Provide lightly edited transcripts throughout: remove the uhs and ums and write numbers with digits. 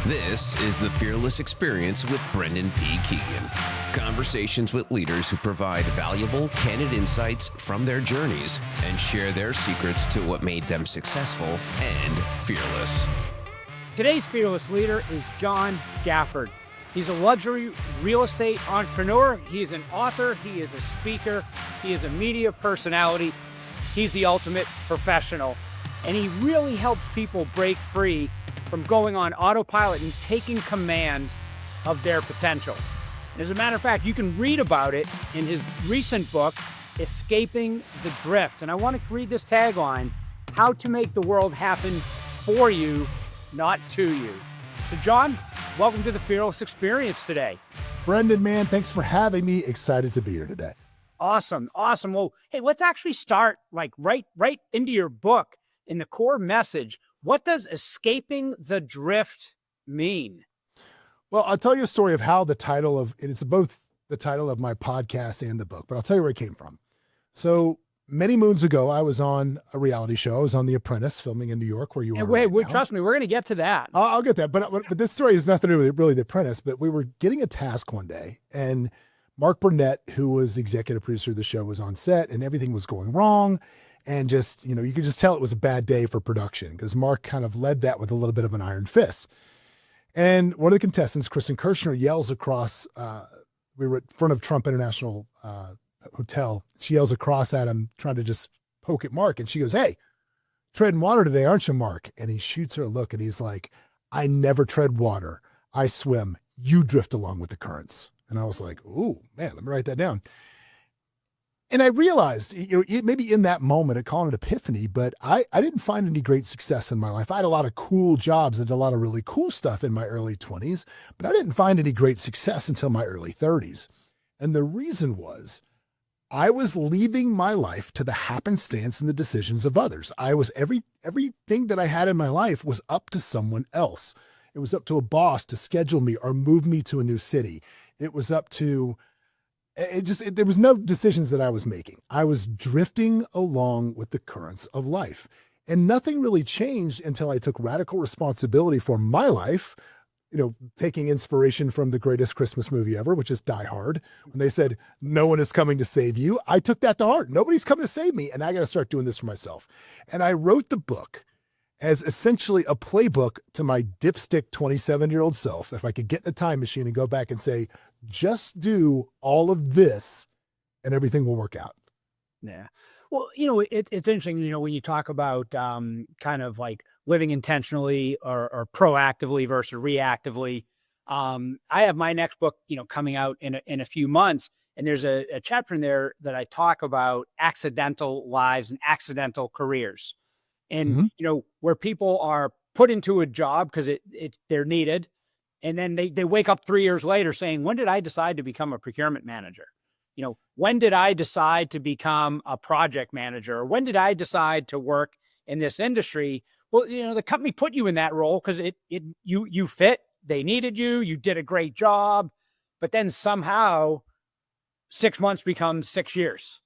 This is the Fearless Experience with Brendan P. Keegan. Conversations with leaders who provide valuable, candid insights from their journeys and share their secrets to what made them successful and fearless. Today's fearless leader is John Gafford. He's a luxury real estate entrepreneur. He's an author. He is a speaker. He is a media personality. He's the ultimate professional. And he really helps people break free from going on autopilot and taking command of their potential. And as a matter of fact, you can read about it in his recent book, Escaping the Drift. And I want to read this tagline, how to make the world happen for you, not to you. So John, welcome to the Fearless Experience today. Brendan, man, thanks for having me. Excited to be here today. Awesome. Well, hey, let's actually start like right into your book in the core message. What does escaping the drift mean? Well, I'll tell you a story of how it's both the title of my podcast and the book, but I'll tell you where it came from. So many moons ago, I was on a reality show. I was on The Apprentice, filming in New York, where you are right now. Trust me, we're going to get to that. I'll get that. But this story has nothing to do with really The Apprentice, but we were getting a task one day, and Mark Burnett, who was the executive producer of the show, was on set, and everything was going wrong. And just, you could just tell it was a bad day for production because Mark kind of led that with a little bit of an iron fist. And one of the contestants, Kristen Kirchner, yells across, we were in front of Trump International Hotel. She yells across at him, trying to just poke at Mark. And she goes, "Hey, treading water today, aren't you, Mark?" And he shoots her a look and he's like, "I never tread water. I swim. You drift along with the currents." And I was like, "Ooh, man, let me write that down." And I realized, maybe in that moment, I call it an epiphany, but I didn't find any great success in my life. I had a lot of cool jobs. I did a lot of really cool stuff in my early 20s, but I didn't find any great success until my early 30s. And the reason was I was leaving my life to the happenstance and the decisions of others. Everything that I had in my life was up to someone else. It was up to a boss to schedule me or move me to a new city. It was up to there was no decisions that I was making. I was drifting along with the currents of life, and nothing really changed until I took radical responsibility for my life, taking inspiration from the greatest Christmas movie ever, which is Die Hard. When they said, "No one is coming to save you," I took that to heart. Nobody's coming to save me, and I got to start doing this for myself. And I wrote the book as essentially a playbook to my dipstick 27-year-old self. If I could get in a time machine and go back and say, just do all of this and everything will work out. Yeah. Well, it's interesting, when you talk about kind of like living intentionally or proactively versus reactively. I have my next book, coming out in a few months. And there's a chapter in there that I talk about accidental lives and accidental careers. And, where people are put into a job because they're needed. And then they wake up 3 years later saying, when did I decide to become a procurement manager? When did I decide to become a project manager? Or when did I decide to work in this industry? Well, the company put you in that role because you fit, they needed you, you did a great job, but then somehow 6 months becomes 6 years.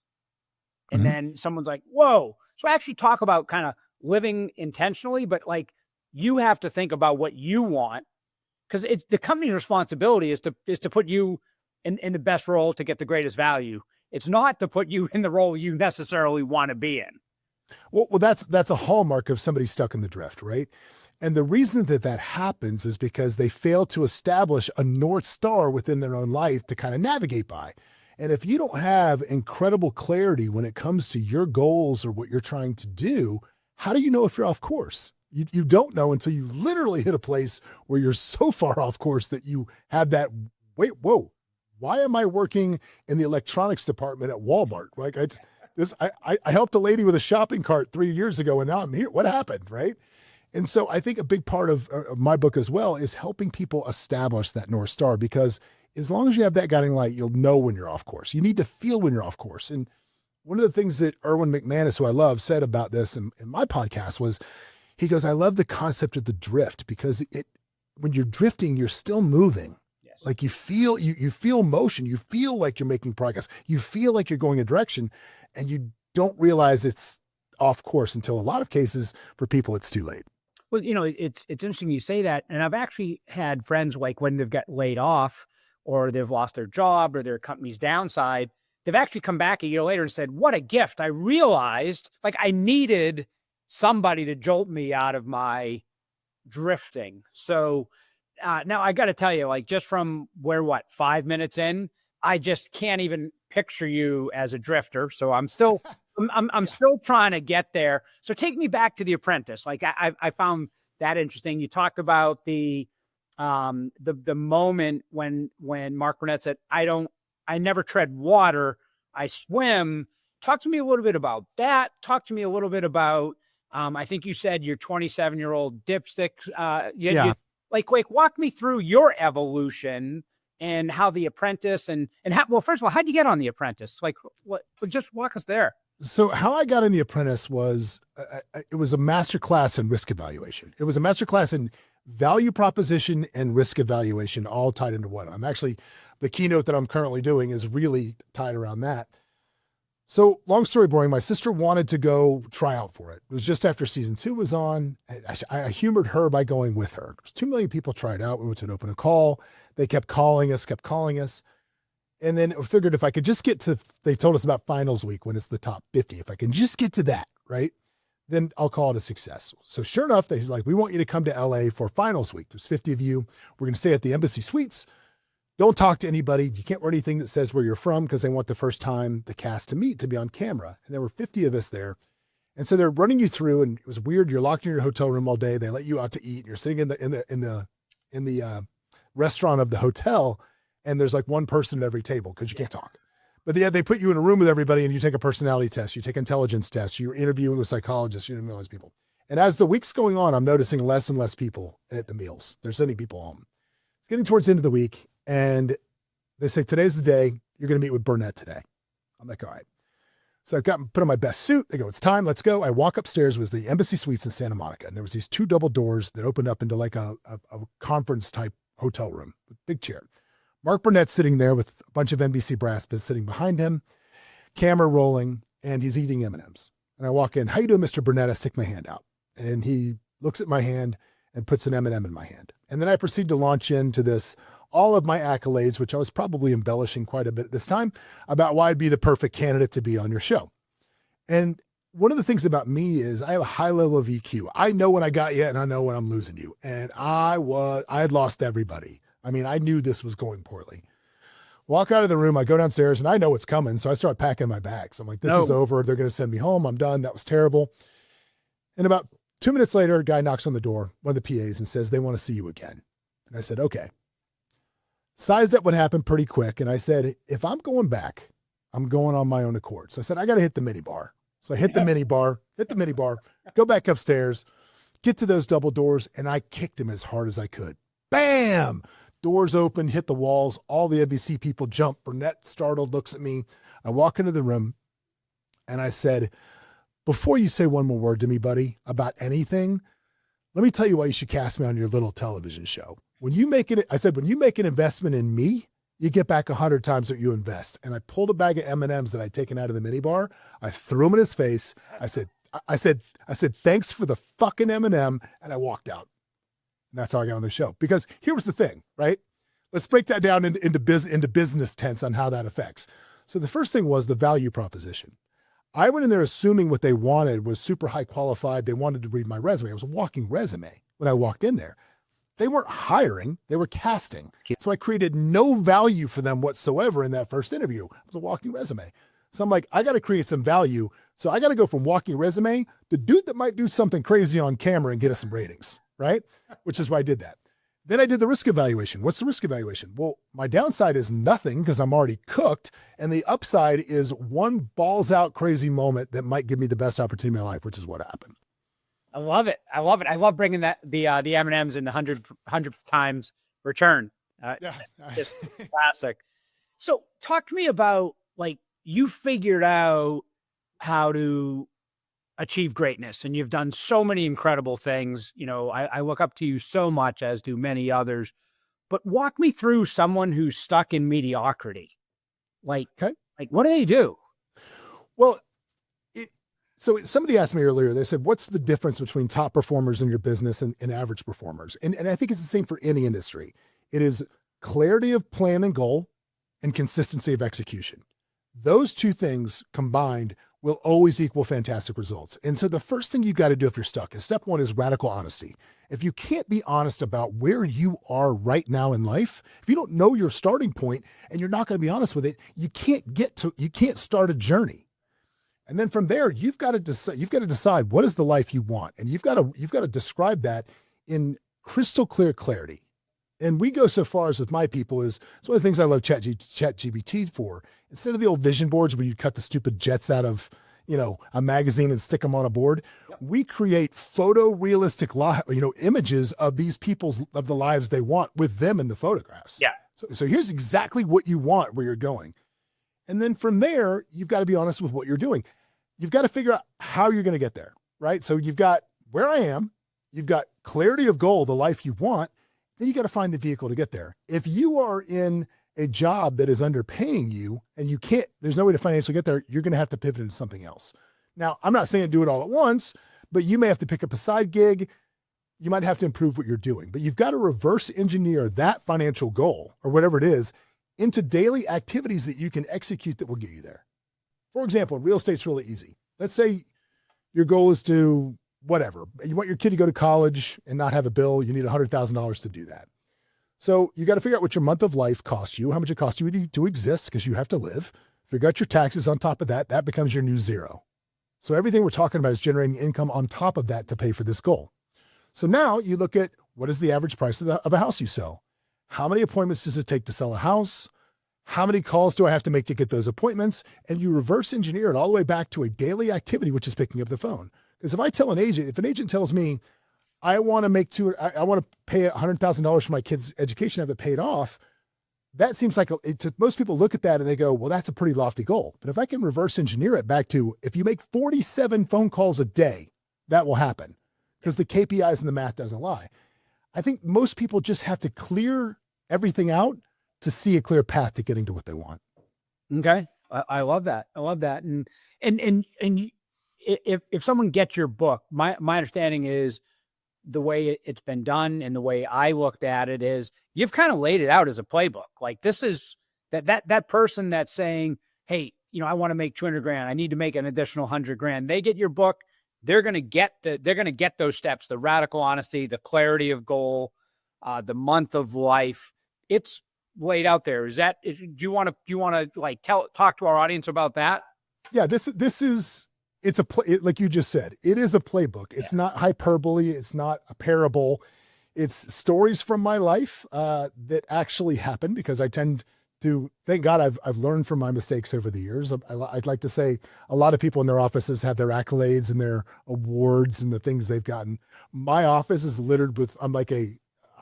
And then someone's like, whoa. So I actually talk about kind of living intentionally, but like you have to think about what you want, because it's the company's responsibility is to put you in the best role to get the greatest value. It's not to put you in the role you necessarily want to be in. Well, that's a hallmark of somebody stuck in the drift, right? And the reason that happens is because they fail to establish a North Star within their own life to kind of navigate by. And if you don't have incredible clarity when it comes to your goals or what you're trying to do, how do you know if you're off course? You don't know until you literally hit a place where you're so far off course that you have that, whoa, why am I working in the electronics department at Walmart? Like I helped a lady with a shopping cart 3 years ago and now I'm here. What happened, right? And so I think a big part of my book as well is helping people establish that North Star, because as long as you have that guiding light, you'll know when you're off course. You need to feel when you're off course. And one of the things that Erwin McManus, who I love, said about this in my podcast was, he goes, "I love the concept of the drift because when you're drifting, you're still moving. Yes. Like you feel motion. You feel like you're making progress. You feel like you're going a direction, and you don't realize it's off course until a lot of cases for people, it's too late." Well, it's interesting you say that. And I've actually had friends like when they've got laid off or they've lost their job or their company's downside, they've actually come back a year later and said, what a gift. I realized like I needed somebody to jolt me out of my drifting. So now I got to tell you, like just from 5 minutes in, I just can't even picture you as a drifter. So I'm still, I'm still trying to get there. So take me back to The Apprentice. Like I found that interesting. You talked about the moment when Mark Burnett said, I never tread water, I swim. Talk to me a little bit about that. Talk to me a little bit about, I think you said your 27-year-old dipstick. You, like walk me through your evolution and how The Apprentice and how, well, first of all, how'd you get on The Apprentice? Like just walk us there. So how I got in The Apprentice was, it was a master class in risk evaluation. It was a master class in value proposition and risk evaluation, all tied into one. I'm actually, the keynote that I'm currently doing is really tied around that. So long story boring, my sister wanted to go try out for it. It was just after season 2 was on. I humored her by going with her. There's 2 million people tried out. We went to an open call. They kept calling us. And then I figured if I could just get to, they told us about finals week when it's the top 50. If I can just get to that, right, then I'll call it a success. So sure enough, they like, we want you to come to LA for finals week. There's 50 of you. We're going to stay at the Embassy Suites. Don't talk to anybody. You can't wear anything that says where you're from because they want the first time the cast to meet to be on camera. And there were 50 of us there. And so they're running you through, and it was weird. You're locked in your hotel room all day. They let you out to eat. And you're sitting in the restaurant of the hotel, and there's like one person at every table because you can't talk. But they put you in a room with everybody, and you take a personality test, you take intelligence tests, you're interviewing with psychologists, you didn't realize people. And as the week's going on, I'm noticing less and less people at the meals. They're sending people home. It's getting towards the end of the week, and they say, today's the day. You're going to meet with Burnett today. I'm like, all right. So I put on my best suit. They go, it's time, let's go. I walk upstairs. It was the Embassy Suites in Santa Monica. And there was these 2 double doors that opened up into like a conference type hotel room, big chair. Mark Burnett's sitting there with a bunch of NBC brass sitting behind him, camera rolling, and he's eating M&Ms. And I walk in, how you doing, Mr. Burnett? I stick my hand out. And he looks at my hand and puts an M&M in my hand. And then I proceed to launch into this, all of my accolades, which I was probably embellishing quite a bit at this time, about why I'd be the perfect candidate to be on your show. And one of the things about me is I have a high level of EQ. I know when I got you and I know when I'm losing you. And I had lost everybody. I mean, I knew this was going poorly. Walk out of the room, I go downstairs and I know what's coming. So I start packing my bags. I'm like, this is over. They're going to send me home. I'm done. That was terrible. And about 2 minutes later, a guy knocks on the door, one of the PAs, and says, they want to see you again. And I said, okay. Sized up what happened pretty quick. And I said, if I'm going back, I'm going on my own accord. So I said, I got to hit the mini bar. So I hit the mini bar, go back upstairs, get to those double doors. And I kicked him as hard as I could. Bam! Doors open, hit the walls. All the NBC people jump. Burnett, startled, looks at me. I walk into the room and I said, before you say one more word to me, buddy, about anything, let me tell you why you should cast me on your little television show. When you make an investment in me, you get back 100 times what you invest. And I pulled a bag of M&Ms that I'd taken out of the minibar. I threw them in his face. I said, thanks for the fucking M&M. And I walked out. And that's how I got on the show. Because here was the thing, right? Let's break that down into business tense on how that affects. So the first thing was the value proposition. I went in there assuming what they wanted was super high qualified. They wanted to read my resume. It was a walking resume when I walked in there. They weren't hiring, they were casting. So I created no value for them whatsoever in that first interview. It was a walking resume. So I'm like, I got to create some value. So I got to go from walking resume to dude that might do something crazy on camera and get us some ratings, right? Which is why I did that. Then I did the risk evaluation. What's the risk evaluation? Well, my downside is nothing because I'm already cooked. And the upside is one balls out crazy moment that might give me the best opportunity in my life, which is what happened. I love it. I love bringing the M&Ms in the hundredth times return. Just classic. So talk to me about, like, you figured out how to achieve greatness and you've done so many incredible things. You know, I look up to you so much, as do many others, but walk me through someone who's stuck in mediocrity. Like what do they do? Well, So somebody asked me earlier, they said, what's the difference between top performers in your business and average performers? And I think it's the same for any industry. It is clarity of plan and goal and consistency of execution. Those two things combined will always equal fantastic results. And so the first thing you've got to do if you're stuck is step one is radical honesty. If you can't be honest about where you are right now in life, if you don't know your starting point and you're not going to be honest with it, you can't start a journey. And then from there, you've got to decide what is the life you want. And you've got to describe that in crystal clear clarity. And we go so far as with my people is, it's one of the things I love ChatGPT for. Instead of the old vision boards where you cut the stupid jets out of, a magazine and stick them on a board, we create photorealistic, images of these of the lives they want with them in the photographs. Yeah. So here's exactly what you want, where you're going. And then from there, you've got to be honest with what you're doing. You've got to figure out how you're going to get there, right? So you've got where I am, you've got clarity of goal, the life you want, then you got to find the vehicle to get there. If you are in a job that is underpaying you and there's no way to financially get there, you're going to have to pivot into something else. Now, I'm not saying do it all at once, but you may have to pick up a side gig. You might have to improve what you're doing, but you've got to reverse engineer that financial goal or whatever it is into daily activities that you can execute that will get you there. For example, real estate's really easy. Let's say your goal is to whatever. You want your kid to go to college and not have a bill. You need $100,000 to do that. So you got to figure out what your month of life costs you, how much it costs you to exist because you have to live. Figure out your taxes on top of that. That becomes your new zero. So everything we're talking about is generating income on top of that to pay for this goal. So now you look at what is the average price of a house you sell? How many appointments does it take to sell a house? How many calls do I have to make to get those appointments? And you reverse engineer it all the way back to a daily activity, which is picking up the phone. Because if an agent tells me, I want to pay $100,000 for my kid's education, have it paid off, that seems like most people look at that and they go, well, that's a pretty lofty goal. But if I can reverse engineer it back to, if you make 47 phone calls a day, that will happen because the KPIs and the math doesn't lie. I think most people just have to clear everything out to see a clear path to getting to what they want. Okay. I love that. I love that. And if someone gets your book, my understanding is the way it's been done and the way I looked at it is you've kind of laid it out as a playbook. Like this is that person that's saying, hey, I want to make 200 grand. I need to make an additional 100 grand. They get your book. They're going to get those steps, the radical honesty, the clarity of goal, the month of life. It's laid out there. Do you want to like talk to our audience about that? Yeah, like you just said, it is a playbook. It's not hyperbole. It's not a parable. It's stories from my life that actually happened because I tend to, thank God I've learned from my mistakes over the years. I'd like to say a lot of people in their offices have their accolades and their awards and the things they've gotten. My office is littered with,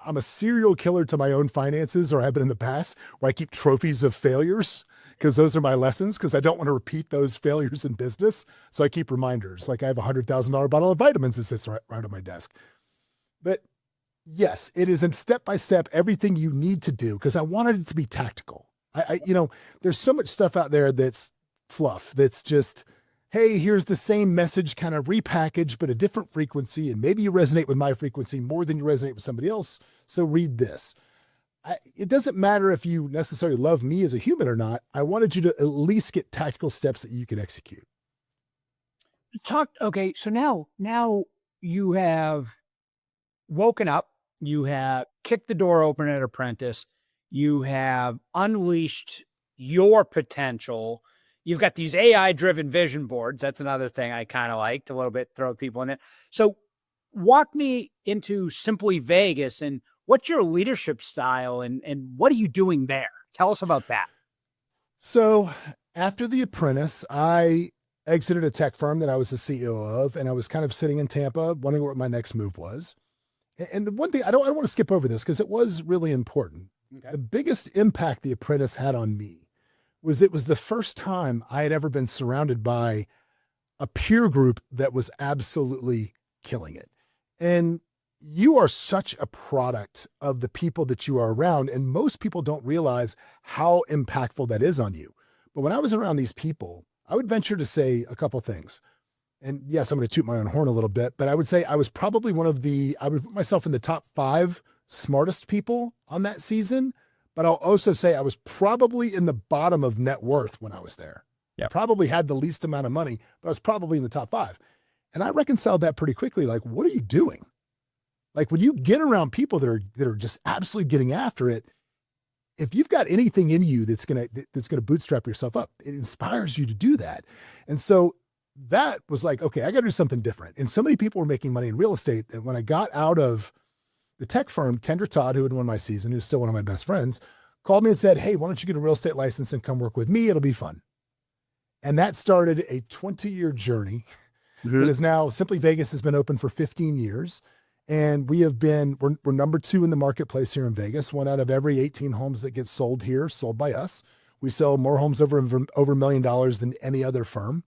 I'm a serial killer to my own finances, or have been in the past, where I keep trophies of failures because those are my lessons, because I don't want to repeat those failures in business. So I keep reminders. Like I have a $100,000 bottle of vitamins that sits right on my desk. But yes, it is in step-by-step everything you need to do, because I wanted it to be tactical. There's so much stuff out there that's fluff, that's just, hey, here's the same message kind of repackaged, but a different frequency. And maybe you resonate with my frequency more than you resonate with somebody else. So read this. It doesn't matter if you necessarily love me as a human or not. I wanted you to at least get tactical steps that you can execute. Okay. So now you have woken up, you have kicked the door open at Apprentice, you have unleashed your potential. You've got these AI-driven vision boards. That's another thing I kind of liked a little bit, throw people in it. So walk me into Simply Vegas and what's your leadership style and what are you doing there? Tell us about that. So after The Apprentice, I exited a tech firm that I was the CEO of, and I was kind of sitting in Tampa wondering what my next move was. And the one thing, I don't want to skip over this because it was really important. Okay. The biggest impact The Apprentice had on me was it was the first time I had ever been surrounded by a peer group that was absolutely killing it. And you are such a product of the people that you are around, and most people don't realize how impactful that is on you. But when I was around these people, I would venture to say a couple things. and yes, I'm going to toot my own horn a little bit, but I would say I was probably I would put myself in the top 5 smartest people on that season. But I'll also say I was probably in the bottom of net worth when I was there. Yeah. I probably had the least amount of money, but I was probably in the top 5. And I reconciled that pretty quickly. Like, what are you doing? Like, when you get around people that are just absolutely getting after it, if you've got anything in you that's gonna bootstrap yourself up, it inspires you to do that. And so that was like, okay, I got to do something different. And so many people were making money in real estate that when I got out of the tech firm, Kendra Todd, who had won my season, who's still one of my best friends, called me and said, hey, why don't you get a real estate license and come work with me? It'll be fun. And that started a 20-year journey. That is now, Simply Vegas has been open for 15 years. And we're number 2 in the marketplace here in Vegas. 1 out of every 18 homes that get sold here, sold by us. We sell more homes over $1 million than any other firm.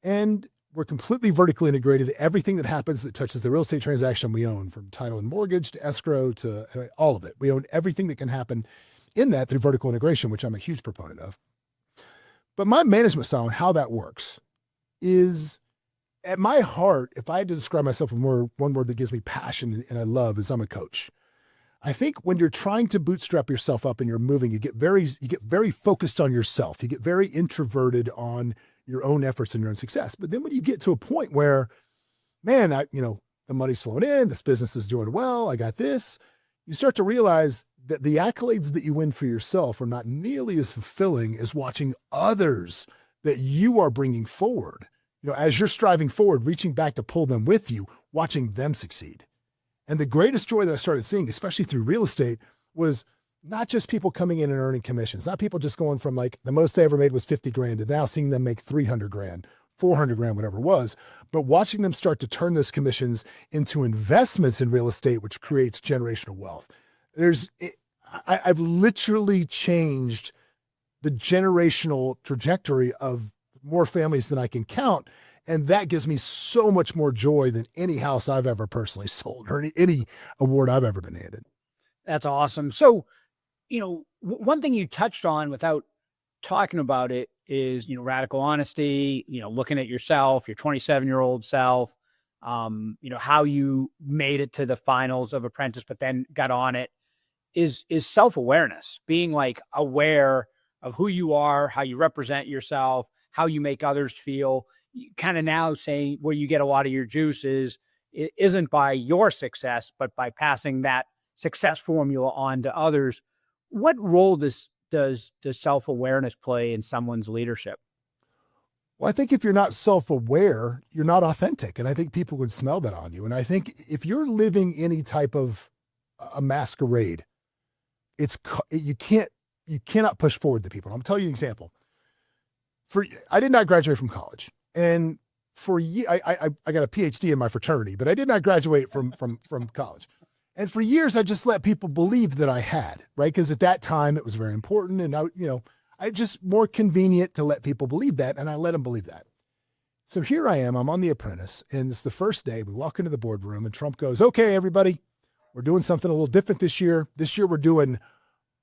And we're completely vertically integrated. Everything that happens that touches the real estate transaction we own, from title and mortgage to escrow to all of it. We own everything that can happen in that through vertical integration, which I'm a huge proponent of. But my management style and how that works is, at my heart, if I had to describe myself in one word that gives me passion and I love, is I'm a coach. I think when you're trying to bootstrap yourself up and you're moving, you get very focused on yourself. You get very introverted on your own efforts and your own success. But then when you get to a point where, man, the money's flowing in, this business is doing well, I got this, you start to realize that the accolades that you win for yourself are not nearly as fulfilling as watching others that you are bringing forward. As you're striving forward, reaching back to pull them with you, watching them succeed. And the greatest joy that I started seeing, especially through real estate, was not just people coming in and earning commissions, not people just going from like the most they ever made was 50 grand to now seeing them make 300 grand, 400 grand, whatever it was, but watching them start to turn those commissions into investments in real estate, which creates generational wealth. I've literally changed the generational trajectory of more families than I can count. And that gives me so much more joy than any house I've ever personally sold or any award I've ever been handed. That's awesome. So, one thing you touched on without talking about it is, radical honesty, looking at yourself, your 27-year-old self, how you made it to the finals of Apprentice, but then got on it, is self-awareness, being like aware of who you are, how you represent yourself, how you make others feel. Kind of now saying where you get a lot of your juices, it isn't by your success, but by passing that success formula on to others. What role does self-awareness play in someone's leadership? Well, I think if you're not self-aware, you're not authentic. And I think people would smell that on you. And I think if you're living any type of a masquerade, you cannot push forward to people. I'm telling you an example. I did not graduate from college. And for years, I got a PhD in my fraternity, but I did not graduate from college. And for years, I just let people believe that I had, right? Because at that time, it was very important. And I just more convenient to let people believe that. And I let them believe that. So here I am, I'm on The Apprentice. And it's the first day. We walk into the boardroom and Trump goes, okay, everybody, we're doing something a little different this year. This year, we're doing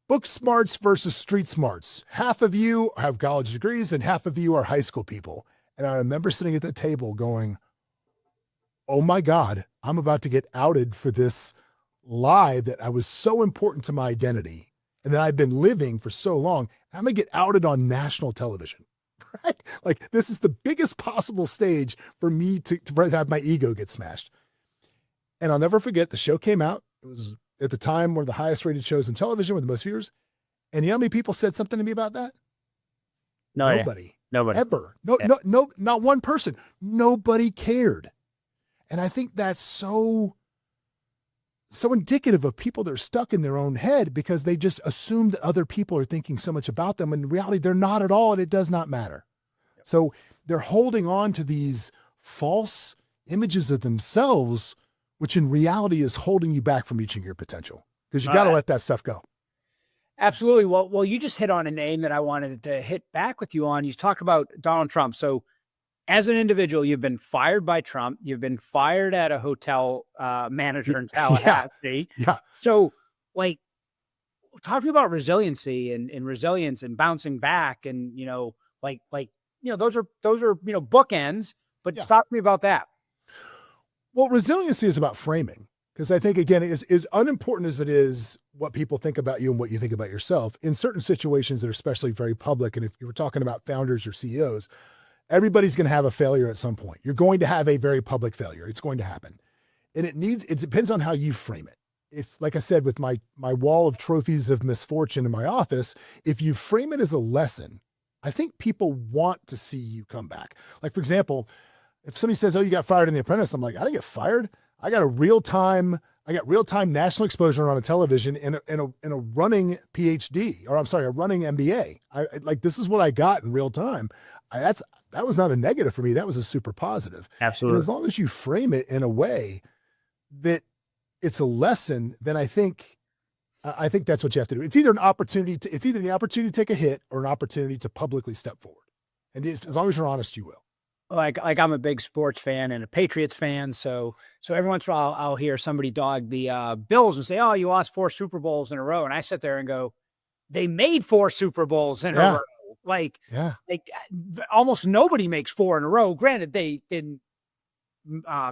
book smarts versus street smarts. Half of you have college degrees and half of you are high school people. And I remember sitting at the table going, oh my God, I'm about to get outed for this lie that I was so important to my identity and that I've been living for so long. I'm going to get outed on national television, right? Like, this is the biggest possible stage for me to have my ego get smashed. And I'll never forget, the show came out. It was at the time one of the highest rated shows in television with the most viewers. And you know how many people said something to me about that? Nobody. Nobody. Ever. No, not one person. Nobody cared. And I think that's so indicative of people that are stuck in their own head because they just assume that other people are thinking so much about them. And in reality, they're not at all, and it does not matter. Yep. So they're holding on to these false images of themselves, which in reality is holding you back from reaching your potential, because you got to let that stuff go. Absolutely. Well, you just hit on a name that I wanted to hit back with you on. You talk about Donald Trump. So as an individual, you've been fired by Trump. You've been fired at a hotel manager in Tallahassee. Yeah. So, like, talk to me about resiliency and resilience and bouncing back. And, those are bookends, But Yeah. talk to me about that. Well, resiliency is about framing. Because I think, again, as unimportant as it is what people think about you and what you think about yourself, in certain situations that are especially very public, and if you were talking about founders or CEOs, everybody's going to have a failure at some point. You're going to have a very public failure. It's going to happen. And it depends on how you frame it. If, like I said, with my wall of trophies of misfortune in my office, if you frame it as a lesson, I think people want to see you come back. Like, for example, if somebody says, "Oh, you got fired in The Apprentice," I'm like, I didn't get fired. I got real time national exposure on a television in a running PhD, or I'm sorry, a running MBA. Like, this is what I got in real time. That was not a negative for me. That was a super positive. Absolutely. And as long as you frame it in a way that it's a lesson, then I think that's what you have to do. It's either the opportunity to take a hit or an opportunity to publicly step forward. And as long as you're honest, you will. Like I'm a big sports fan and a Patriots fan. So every once in a while I'll hear somebody dog the Bills and say, "Oh, you lost 4 Super Bowls in a row." And I sit there and go, they made 4 Super Bowls in a row. Like almost nobody makes 4 in a row. Granted, they didn't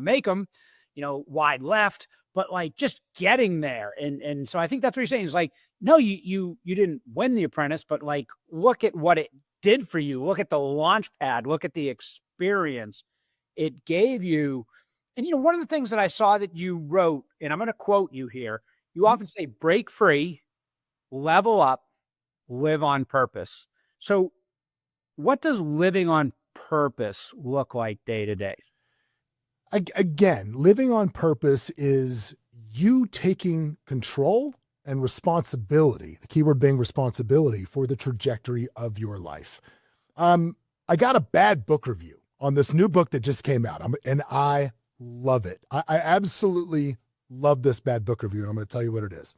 make them, wide left, but like just getting there. And so I think that's what you're saying is like, no, you didn't win The Apprentice, but like, look at what it did for you. Look at the launch pad, look at the experience it gave you. And, one of the things that I saw that you wrote, and I'm going to quote you here, you often say, break free, level up, live on purpose. So what does living on purpose look like day to day? Again, living on purpose is you taking control and responsibility, the keyword being responsibility, for the trajectory of your life. I got a bad book review on this new book that just came out, and I love it. I absolutely love this bad book review, and I'm going to tell you what it is.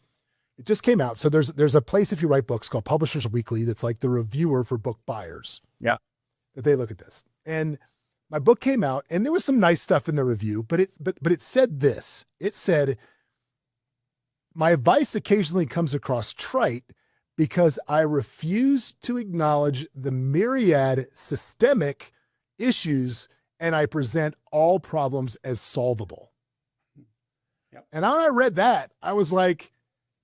It just came out. So there's a place, if you write books, called Publishers Weekly, that's like the reviewer for book buyers. Yeah. That they look at this. And my book came out, and there was some nice stuff in the review, but it said this. It said, "My advice occasionally comes across trite because I refuse to acknowledge the myriad systemic issues, and I present all problems as solvable." Yep. And when I read that, I was like,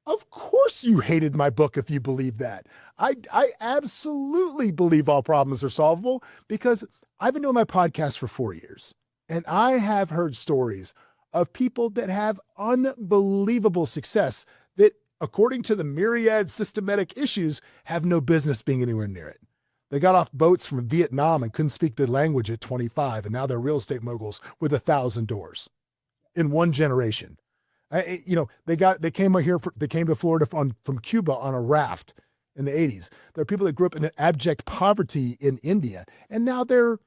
of course you hated my book if you believe that. I absolutely believe all problems are solvable, because I've been doing my podcast for 4 years, and I have heard stories of people that have unbelievable success that, according to the myriad systematic issues, have no business being anywhere near it. They got off boats from Vietnam and couldn't speak the language at 25, and now they're real estate moguls with 1,000 doors in one generation. They came to Florida from Cuba on a raft in the 80s. There are people that grew up in abject poverty in India, and now they're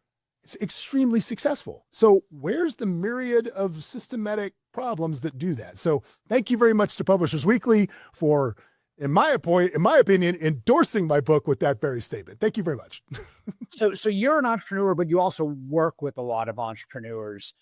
extremely successful. So where's the myriad of systematic problems that do that? So thank you very much to Publishers Weekly for, in my opinion, endorsing my book with that very statement. Thank you very much. So you're an entrepreneur, but you also work with a lot of entrepreneurs.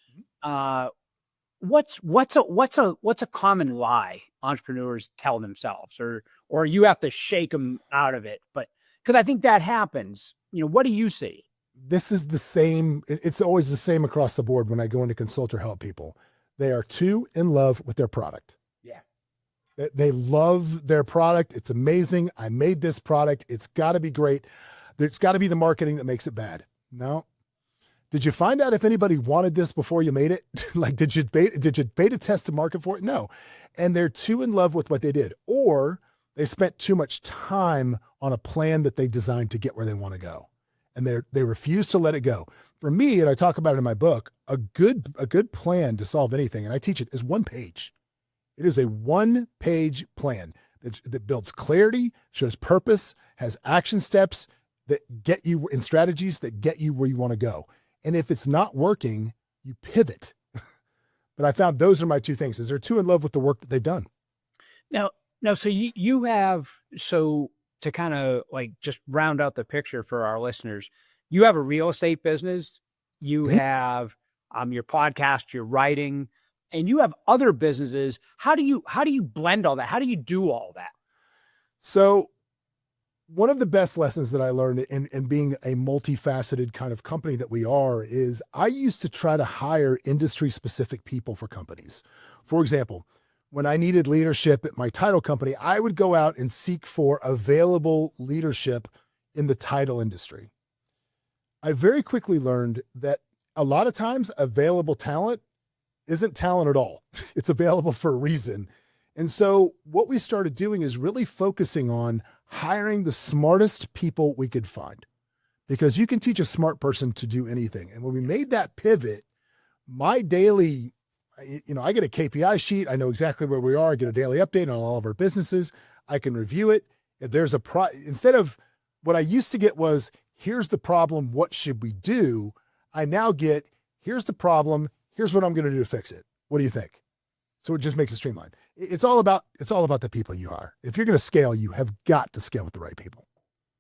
What's a common lie entrepreneurs tell themselves, or you have to shake them out of it? But because I think that happens, what do you see? This is the same. It's always the same across the board when I go into consult or help people. They are too in love with their product. Yeah. They love their product. It's amazing. I made this product. It's got to be great. It's got to be the marketing that makes it bad. No. Did you find out if anybody wanted this before you made it? Like, did you beta test the market for it? No. And they're too in love with what they did, or they spent too much time on a plan that they designed to get where they want to go. And they refuse to let it go. For me, and I talk about it in my book, a good plan to solve anything, and I teach it, is 1 page. It is a 1-page plan that builds clarity, shows purpose, has action steps that get you in strategies that get you where you want to go. And if it's not working, you pivot. But I found those are my 2 things, is they're too in love with the work that they've done. Now, so you have, so to kind of like just round out the picture for our listeners, you have a real estate business, you have your podcast, your writing, and you have other businesses. How do you blend all that? How do you do all that? So one of the best lessons that I learned in being a multifaceted kind of company that we are is I used to try to hire industry specific people for companies. For example, when I needed leadership at my title company, I would go out and seek for available leadership in the title industry. I very quickly learned that a lot of times available talent isn't talent at all. It's available for a reason. And so what we started doing is really focusing on hiring the smartest people we could find, because you can teach a smart person to do anything. And when we made that pivot, my daily, I get a KPI sheet. I know exactly where we are. I get a daily update on all of our businesses. I can review it. If there's instead of what I used to get was, here's the problem, what should we do? I now get, here's the problem, here's what I'm going to do to fix it. What do you think? So it just makes it streamlined. It's all about the people you hire. If you're going to scale, you have got to scale with the right people.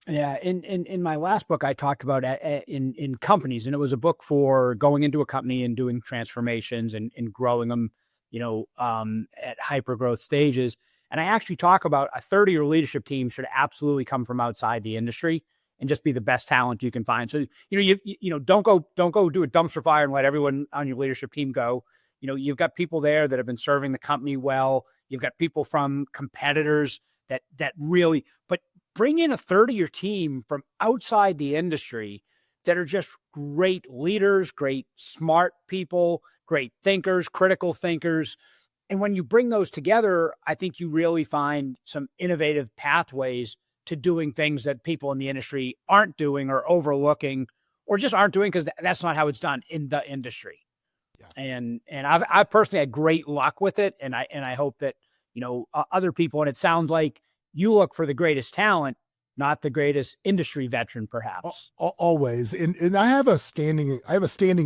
Yeah. In my last book, I talked about in companies, and it was a book for going into a company and doing transformations and growing them, at hyper growth stages. And I actually talk about a third of your leadership team should absolutely come from outside the industry and just be the best talent you can find. So, don't go do a dumpster fire and let everyone on your leadership team go. You've got people there that have been serving the company well. You've got people from competitors that really, but bring in a third of your team from outside the industry that are just great leaders, great smart people, great thinkers, critical thinkers. And when you bring those together, I think you really find some innovative pathways to doing things that people in the industry aren't doing or overlooking, or just aren't doing because that's not how it's done in the industry. Yeah. And I've personally had great luck with it. And I hope that, other people, and it sounds like you look for the greatest talent, not the greatest industry veteran, perhaps. Always. And I have a standing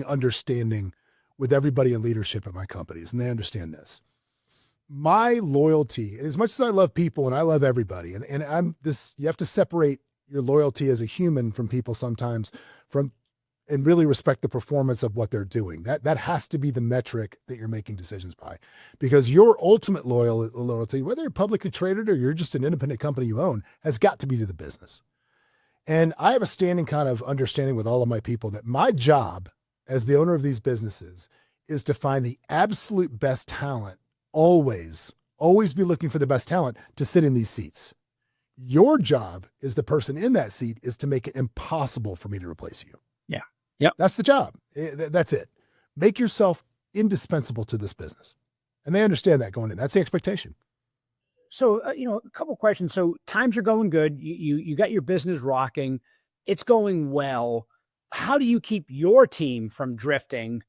understanding with everybody in leadership at my companies, and they understand this. My loyalty, as much as I love people and I love everybody, and you have to separate your loyalty as a human from people sometimes and really respect the performance of what they're doing. That has to be the metric that you're making decisions by, because your ultimate loyalty, whether you're publicly traded or you're just an independent company you own, has got to be to the business. And I have a standing kind of understanding with all of my people that my job as the owner of these businesses is to find the absolute best talent. Always be looking for the best talent to sit in these seats. Your job as the person in that seat is to make it impossible for me to replace you. Yeah. Yep. That's the job. That's it. Make yourself indispensable to this business. And they understand that going in. That's the expectation. So, a couple of questions. So times are going good. You got your business rocking. It's going well. How do you keep your team from drifting?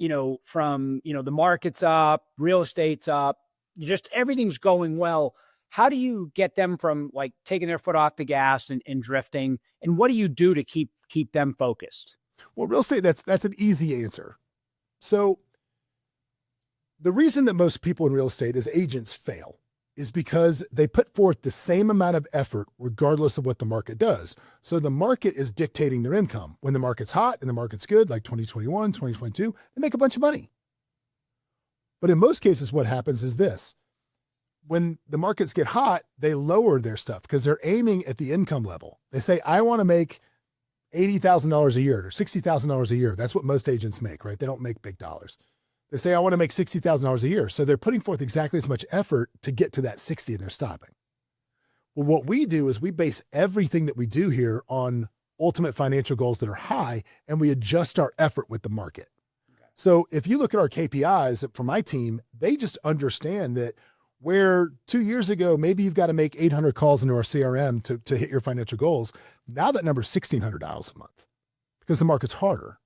The market's up, real estate's up, just everything's going well. How do you get them from like taking their foot off the gas and drifting? And what do you do to keep them focused? Well, real estate, that's an easy answer. So the reason that most people in real estate as agents fail is because they put forth the same amount of effort regardless of what the market does. So the market is dictating their income. When the market's hot and the market's good, like 2021, 2022, they make a bunch of money. But in most cases, what happens is this. When the markets get hot, they lower their stuff because they're aiming at the income level. They say, I want to make $80,000 a year or $60,000 a year. That's what most agents make, right? They don't make big dollars. They say, I want to make $60,000 a year. So they're putting forth exactly as much effort to get to that 60 and they're stopping. Well, what we do is we base everything that we do here on ultimate financial goals that are high, and we adjust our effort with the market. Okay. So if you look at our KPIs for my team, they just understand that where 2 years ago, maybe you've got to make 800 calls into our CRM to hit your financial goals. Now that number is $1,600 a month because the market's harder.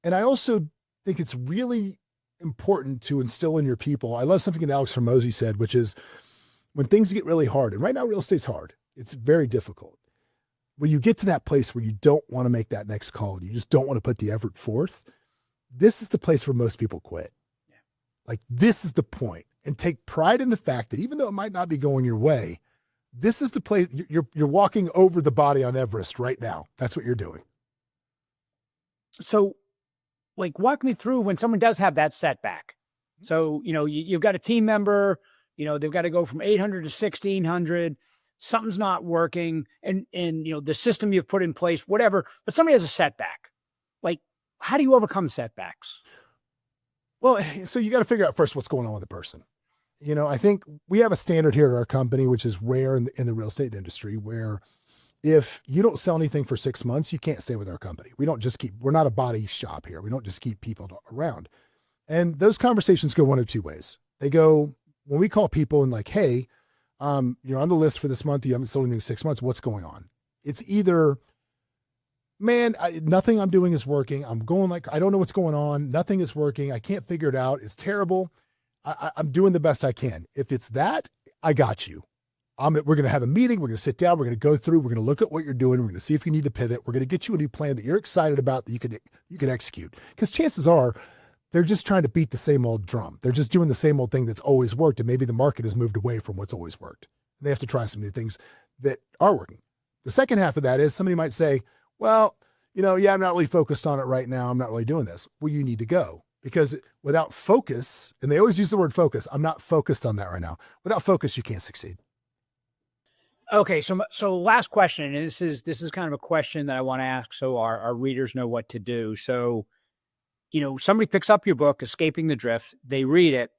And I also think it's really important to instill in your people. I love something that Alex Hormozy said, which is when things get really hard, and right now real estate's hard, it's very difficult. When you get to that place where you don't want to make that next call, and you just don't want to put the effort forth, this is the place where most people quit. Yeah. Like this is the point, and take pride in the fact that even though it might not be going your way, this is the place you're walking over the body on Everest right now. That's what you're doing. So like walk me through when someone does have that setback. So, you've got a team member, they've got to go from 800 to 1,600. something's not working and the system you've put in place, whatever, but somebody has a setback. Like, how do you overcome setbacks? Well, so you got to figure out first what's going on with the person. I think we have a standard here at our company, which is rare in the real estate industry, where if you don't sell anything for 6 months, you can't stay with our company. We're not a body shop here. We don't just keep people around. And those conversations go one of two ways. They go, when we call people and like, hey, you're on the list for this month. You haven't sold anything in 6 months. What's going on? It's either, man, nothing I'm doing is working. I'm going like, I don't know what's going on. Nothing is working. I can't figure it out. It's terrible. I'm doing the best I can. If it's that, I got you. We're going to have a meeting. We're going to sit down. We're going to go through. We're going to look at what you're doing. We're going to see if you need to pivot. We're going to get you a new plan that you're excited about that you can execute. Because chances are they're just trying to beat the same old drum. They're just doing the same old thing that's always worked. And maybe the market has moved away from what's always worked. They have to try some new things that are working. The second half of that is somebody might say, well, I'm not really focused on it right now. I'm not really doing this. Well, you need to go. Because without focus, and they always use the word focus, I'm not focused on that right now. Without focus, you can't succeed. Okay, so last question, and this is kind of a question that I want to ask so our readers know what to do. So, somebody picks up your book, Escaping the Drift, they read it.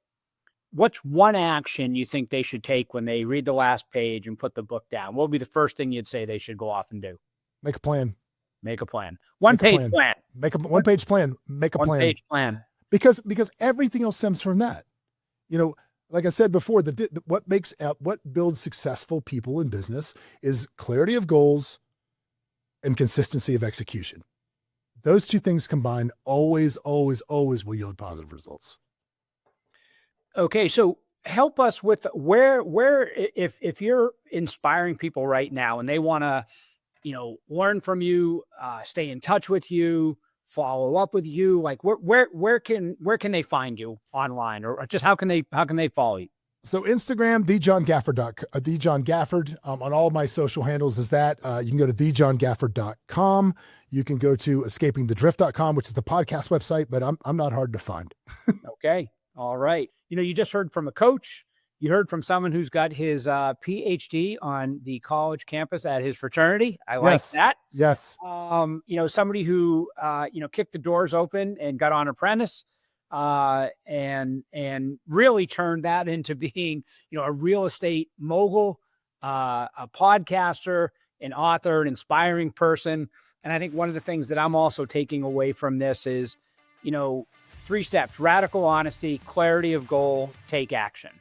What's one action you think they should take when they read the last page and put the book down? What would be the first thing you'd say they should go off and do? Make a plan. Make a plan. One-page plan. Make a one-page plan. Make a plan. One-page plan. Because everything else stems from that. Like I said before, what builds successful people in business is clarity of goals and consistency of execution. Those two things combined always, always, always will yield positive results. Okay, so help us with where if you're inspiring people right now and they want to, learn from you, stay in touch with you, follow up with you, like where can they find you online, or just how can they follow you? So Instagram, the John Gafford, on all my social handles is that. You can go to thejohngafford.com. You can go to escapingthedrift.com, which is the podcast website, but I'm not hard to find. Okay. All right. You just heard from a coach. You heard from someone who's got his PhD on the college campus at his fraternity. I like that. Yes. Somebody who, kicked the doors open and got on Apprentice, and really turned that into being, a real estate mogul, a podcaster, an author, an inspiring person. And I think one of the things that I'm also taking away from this is, 3 steps: radical honesty, clarity of goal, take action.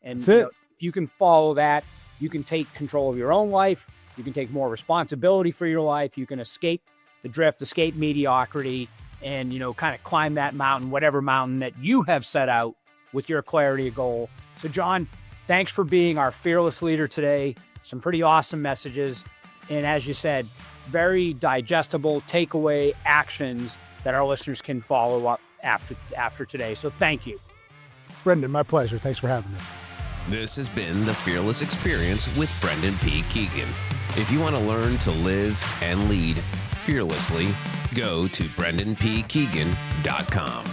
And if you can follow that, you can take control of your own life. You can take more responsibility for your life. You can escape the drift, escape mediocrity, and, kind of climb that mountain, whatever mountain that you have set out with your clarity of goal. So, John, thanks for being our fearless leader today. Some pretty awesome messages. And as you said, very digestible takeaway actions that our listeners can follow up after today. So thank you. Brendan, my pleasure. Thanks for having me. This has been The Fearless Experience with Brendan P. Keegan. If you want to learn to live and lead fearlessly, go to brendanpkeegan.com.